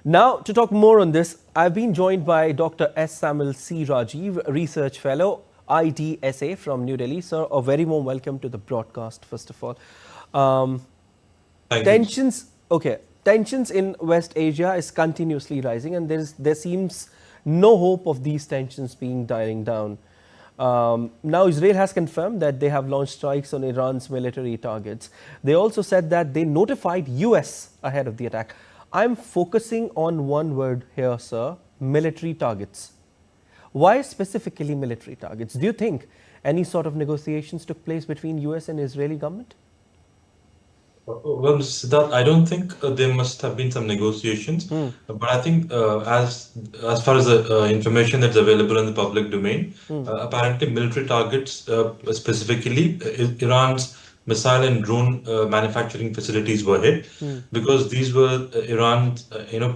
Now, to talk more on this, I've been joined by Dr. S. Samuel C. Rajiv, Research Fellow, IDSA from New Delhi. Sir, a very warm welcome to the broadcast, first of all. Um, Thank you. tensions in West Asia is continuously rising, and there seems no hope of these tensions being dying down. Now, Israel has confirmed that they have launched strikes on Iran's military targets. They also said that they notified US ahead of the attack. I'm focusing on one word here, sir, military targets. Why specifically military targets? Do you think any sort of negotiations took place between US and Israeli government? Well, Mr. Siddharth, I don't think there must have been some negotiations, but I think as far as the information that's available in the public domain, apparently military targets, specifically Iran's missile and drone manufacturing facilities were hit because these were Iran,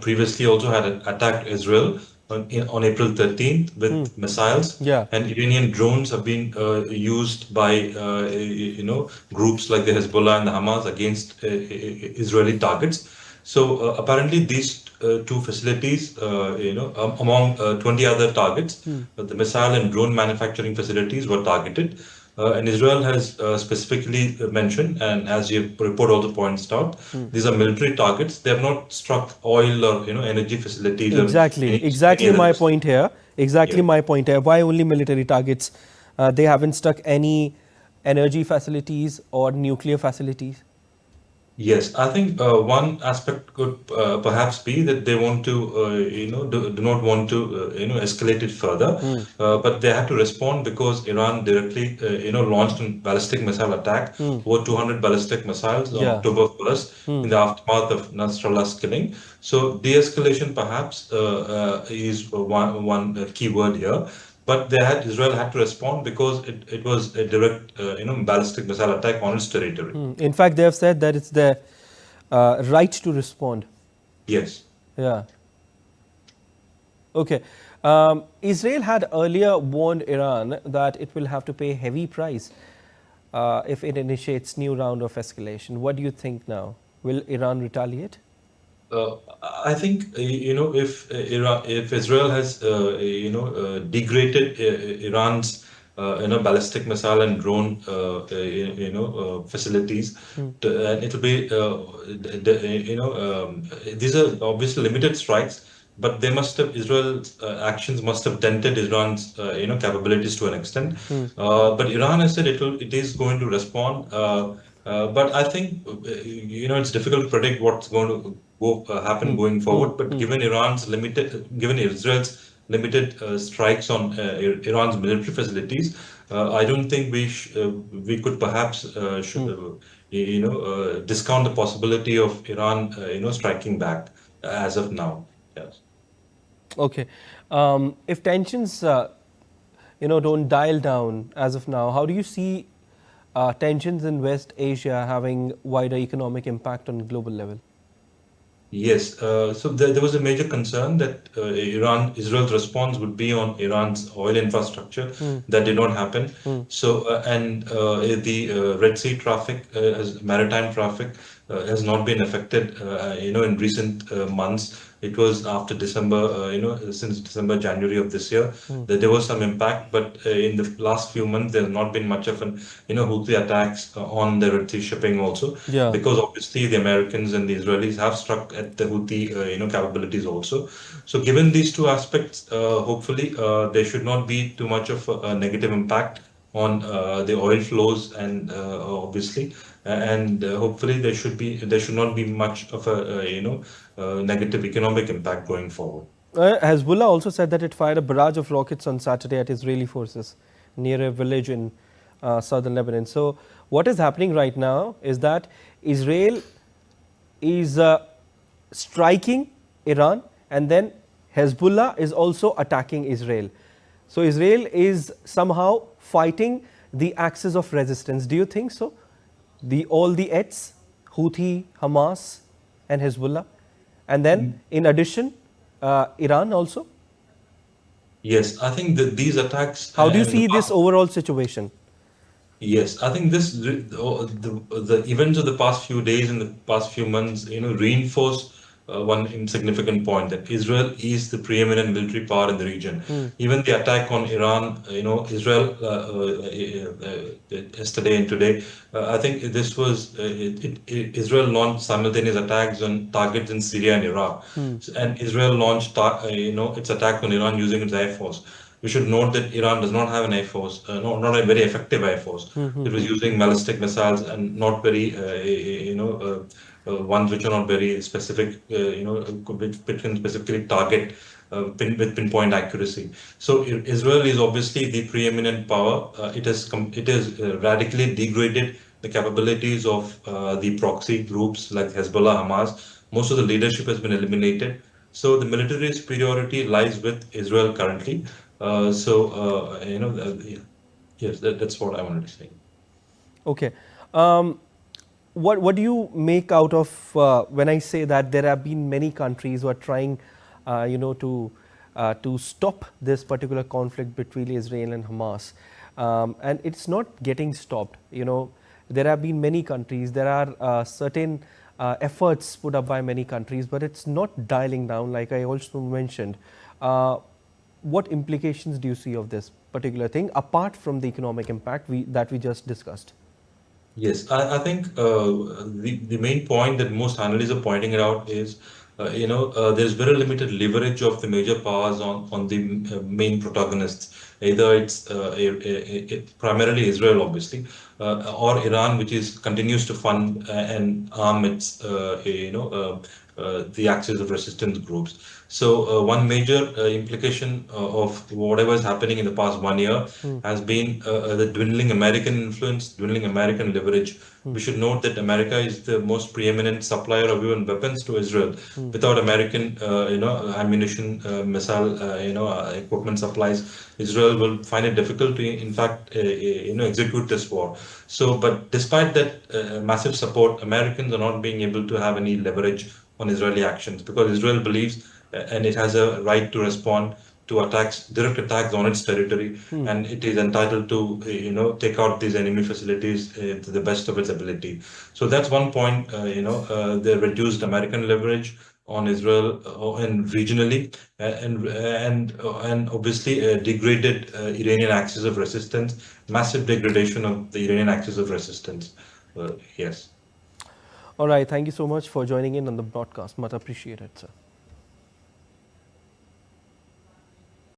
previously also had attacked Israel on April 13th with missiles, Yeah. and Iranian drones have been used by groups like the Hezbollah and the Hamas against Israeli targets. So apparently these two facilities, among 20 other targets, the missile and drone manufacturing facilities were targeted. And Israel has specifically mentioned, and as your report also points out, these are military targets. They have not struck oil or energy facilities or Exactly any my other. point here. Exactly Yeah. my point here. Why only military targets? They haven't struck any energy facilities or nuclear facilities. Yes, I think one aspect could perhaps be that they want to, do not want to, escalate it further, but they had to respond because Iran directly, launched a ballistic missile attack, over 200 ballistic missiles on Yeah. October 1st in the aftermath of Nasrallah's killing. So de-escalation perhaps is one key word here. But Israel had to respond because it was a direct, ballistic missile attack on its territory. In fact, they have said that it's their right to respond. Yes. Yeah. Okay. Israel had earlier warned Iran that it will have to pay a heavy price if it initiates new round of escalation. What do you think now? Will Iran retaliate? Uh, I think if Israel has degraded Iran's ballistic missile and drone facilities, and it'll be these are obviously limited strikes, but they must have Israel's actions must have dented Iran's capabilities to an extent. But Iran has said it is going to respond. But I think it's difficult to predict what's going to happen going forward. But given Israel's limited strikes on Iran's military facilities, I don't think we could perhaps discount the possibility of Iran striking back as of now. Yes. Okay. If tensions, don't dial down as of now, how do you see tensions in West Asia having wider economic impact on global level? Yes, so there was a major concern that Israel's response would be on Iran's oil infrastructure. That did not happen. So, and the Red Sea traffic, maritime traffic, has not been affected, in recent months. It was after December, since December, January of this year, that there was some impact. But in the last few months, there's not been much of an, Houthi attacks on the Red Sea shipping also, Yeah. because obviously the Americans and the Israelis have struck at the Houthi, capabilities also. So given these two aspects, hopefully there should not be too much of a negative impact on the oil flows, and obviously, and hopefully there should not be much of a negative economic impact going forward. Hezbollah also said that it fired a barrage of rockets on Saturday at Israeli forces near a village in southern Lebanon. So, what is happening right now is that Israel is striking Iran, and then Hezbollah is also attacking Israel. So, Israel is somehow fighting the axis of resistance. Do you think so? All the Ets, Houthi, Hamas, and Hezbollah, and then in addition, Iran also. Yes, I think that these attacks How do you and the see this past. overall situation? Yes, I think the events of the past few days and the past few months, reinforce one insignificant point that Israel is the preeminent military power in the region. Hmm. Even the attack on Iran, Israel yesterday and today, I think this was Israel launched simultaneous attacks on targets in Syria and Iraq, Hmm. and Israel launched its attack on Iran using its air force. We should note that Iran does not have an air force, not a very effective air force. Hmm. Hmm. It was Hmm. using ballistic missiles and not very, ones which are not very specific, which can specifically target with pinpoint accuracy. So Israel is obviously the preeminent power. It has radically degraded the capabilities of the proxy groups like Hezbollah, Hamas. Most of the leadership has been eliminated. So the military superiority lies with Israel currently. Yeah. Yes, that's what I wanted to say. Okay. Um, what do you make out of when I say that there have been many countries who are trying, to stop this particular conflict between Israel and Hamas, and it's not getting stopped. There have been many countries. There are certain efforts put up by many countries, but it's not dialing down. Like I also mentioned, what implications do you see of this particular thing apart from the economic impact that we just discussed? Yes, I think the main point that most analysts are pointing it out is, there's very limited leverage of the major powers on the main protagonists. Either it's primarily Israel, obviously, or Iran, which is continues to fund and arm its, the axis of resistance groups. So one major implication of whatever is happening in the past 1 year Hmm. has been the dwindling American influence, dwindling American leverage. Hmm. We should note that America is the most preeminent supplier of even weapons to Israel. Hmm. Without American, ammunition, missile, equipment supplies, Israel will find it difficult to, in fact, execute this war. So, but despite that massive support, Americans are not being able to have any leverage on Israeli actions because Israel believes and it has a right to respond to attacks, direct attacks on its territory, Hmm. and it is entitled to, take out these enemy facilities to the best of its ability. So that's one point. The reduced American leverage on Israel and regionally, and obviously a degraded Iranian axis of resistance, massive degradation of the Iranian axis of resistance. Yes. All right. Thank you so much for joining in on the broadcast. Much appreciated, sir.